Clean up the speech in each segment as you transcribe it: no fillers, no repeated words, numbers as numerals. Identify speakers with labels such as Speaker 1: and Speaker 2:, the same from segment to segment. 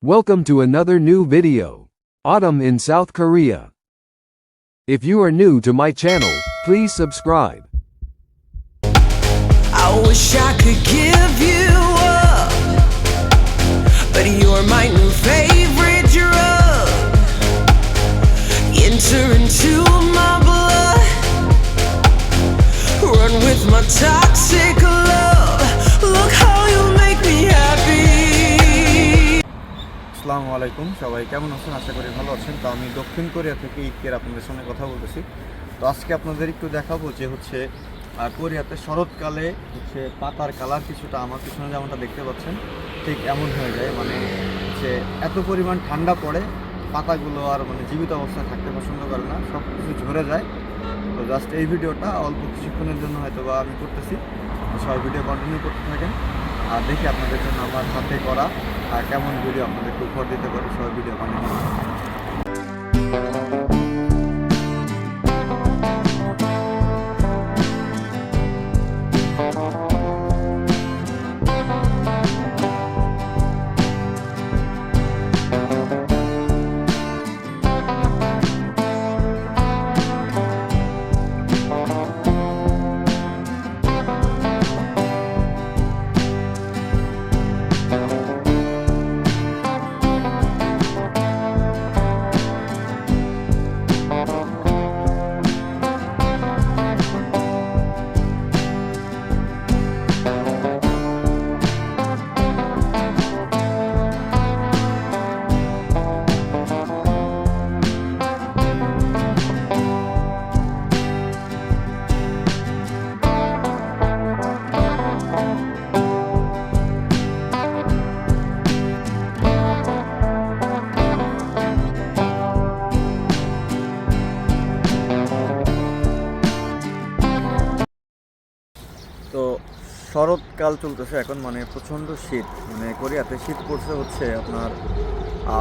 Speaker 1: Welcome to another new video. Autumn in South Korea. If you are new to my channel, please subscribe.
Speaker 2: I wish I could give you up, but you're my new favorite drug. Enter into my blood, run with my toxic love. Look how you make me happy.
Speaker 3: আসসালামু আলাইকুম, সবাই কেমন আছেন? আশা করি ভালো আছেন। তো আমি দক্ষিণ কোরিয়া থেকে ইকের আপনাদের সঙ্গে কথা বলতেছি। তো আজকে আপনাদের একটু দেখাবো যে হচ্ছে কোরিয়াতে শরৎকালে হচ্ছে পাতার কালার কিছুটা আমার পিছনে যেমনটা দেখতে পাচ্ছেন ঠিক এমন হয়ে যায়, মানে যে এত পরিমাণ ঠান্ডা পড়ে পাতাগুলো আর মানে জীবিত অবস্থায় থাকতে পছন্দ করে না, সব কিছু ঝরে যায়। তো জাস্ট এই ভিডিওটা অল্প কিছুক্ষণের জন্য হয়তো বা আমি করতেছি, সবাই ভিডিও কন্টিনিউ করতে থাকেন আর দেখি আপনাদের জন্য আমার হাতে করা আর কেমন ভিডিও আপনাদেরকে উপহার দিতে পারি। সবাই ভিডিও কন্টিনিউ তো শরৎকাল চলতেছে এখন, মানে প্রচণ্ড শীত, মানে কোরিয়াতে শীত পড়ছে হচ্ছে আপনার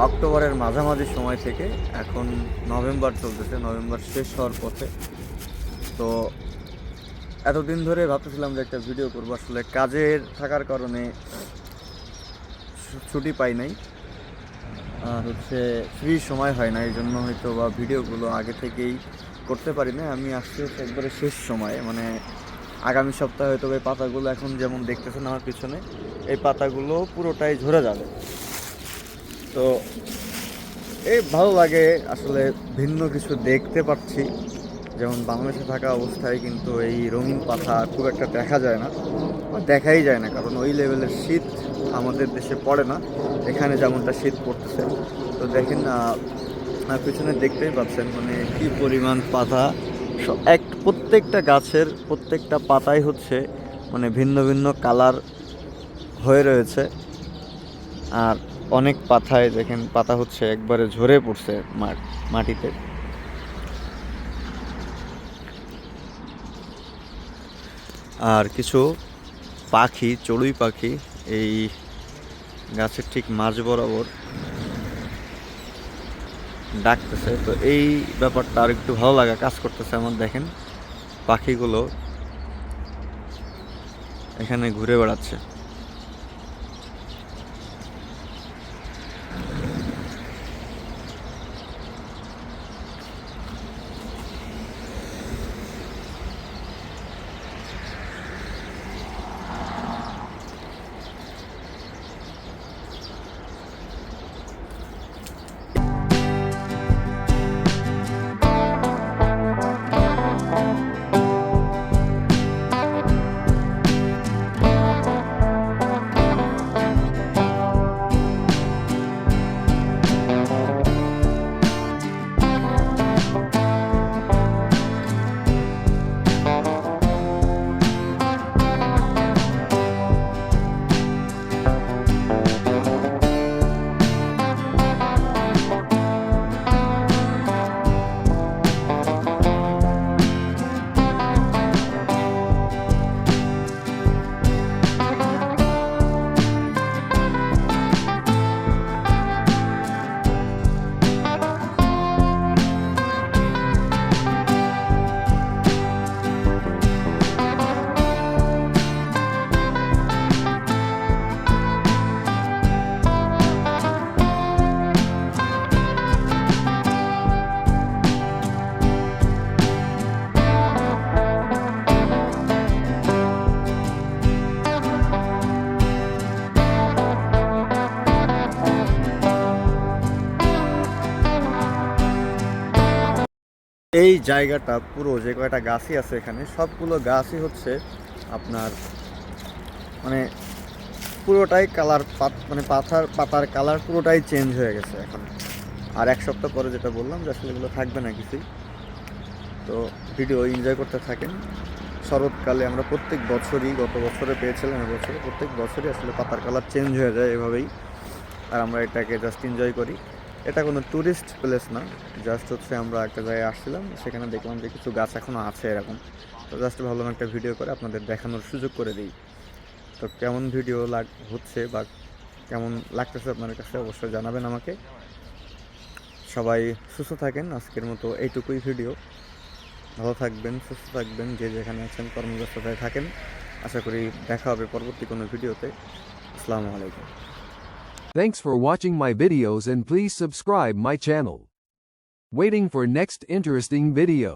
Speaker 3: অক্টোবরের মাঝামাঝি সময় থেকে, এখন নভেম্বর চলতেছে, নভেম্বর শেষ হওয়ার পথে। তো এতদিন ধরে ভাবতেছিলাম যে একটা ভিডিও করবো, আসলে কাজের থাকার কারণে ছুটি পাই নাই আর হচ্ছে ফ্রি সময় হয় না, এই জন্য হয়তো বা ভিডিওগুলো আগে থেকেই করতে পারি না। আমি আসছি হচ্ছে একবারে শেষ সময়ে, মানে আগামী সপ্তাহে হয়তো এই পাতাগুলো এখন যেমন দেখতেছেন আমার পিছনে, এই পাতাগুলো পুরোটাই ঝরে যাবে। তো এই ভালো লাগে আসলে, ভিন্ন কিছু দেখতে পাচ্ছি। যেমন বাংলাদেশে থাকা অবস্থায় কিন্তু এই রঙিন পাতা খুব একটা দেখা যায় না, দেখাই যায় না, কারণ ওই লেভেলের শীত আমাদের দেশে পড়ে না, এখানে যেমনটা শীত পড়তেছে। তো দেখেন পিছনে দেখতেই পাচ্ছেন মানে কি পরিমাণ পাতা, প্রত্যেকটা গাছের প্রত্যেকটা পাতাই হচ্ছে মানে ভিন্ন ভিন্ন কালার হয়ে রয়েছে। আর অনেক পাতায় দেখেন পাতা হচ্ছে একবারে ঝরে পড়ছে মাটিতে। আর কিছু পাখি, চড়ুই পাখি এই গাছের ঠিক মাঝ বরাবর ডাকতেছে। তো এই ব্যাপারটা আর একটু ভালো লাগা কাজ করতেছে আমার। দেখেন পাখিগুলো এখানে ঘুরে বেড়াচ্ছে। এই জায়গাটা পুরো যে কয়টা গাছই আছে এখানে সবগুলো গাছই হচ্ছে আপনার মানে পুরোটাই কালার মানে পাতার কালার পুরোটাই চেঞ্জ হয়ে গেছে এখন। আর এক সপ্তাহ পরে যেটা বললাম যে আসলে এগুলো থাকবে না কিছুই। তো ভিডিও এনজয় করতে থাকেন। শরৎকালে আমরা প্রত্যেক বছরই, গত বছরে পেয়েছিলাম, এবছরে প্রত্যেক বছরই আসলে পাতার কালার চেঞ্জ হয়ে যায় এভাবেই। আর আমরা এটাকে জাস্ট এনজয় করি। এটা কোনো ট্যুরিস্ট প্লেস না, জাস্ট হচ্ছে আমরা একটা জায়গায় আসছিলাম, সেখানে দেখলাম যে কিছু গাছ এখনও আছে এরকম। তো জাস্ট ভাবলাম একটা ভিডিও করে আপনাদের দেখানোর সুযোগ করে দিই। তো কেমন ভিডিও হচ্ছে বা কেমন লাগতেছে আপনাদের কাছে অবশ্যই জানাবেন আমাকে। সবাই সুস্থ থাকেন, আজকের মতো এইটুকুই ভিডিও। ভালো থাকবেন, সুস্থ থাকবেন, যে যেখানে আছেন কর্মব্যস্ততায় থাকেন। আশা করি দেখা হবে পরবর্তী কোনো ভিডিওতে। আসসালামু আলাইকুম।
Speaker 1: Thanks for watching my videos and please subscribe my channel. Waiting for next interesting video.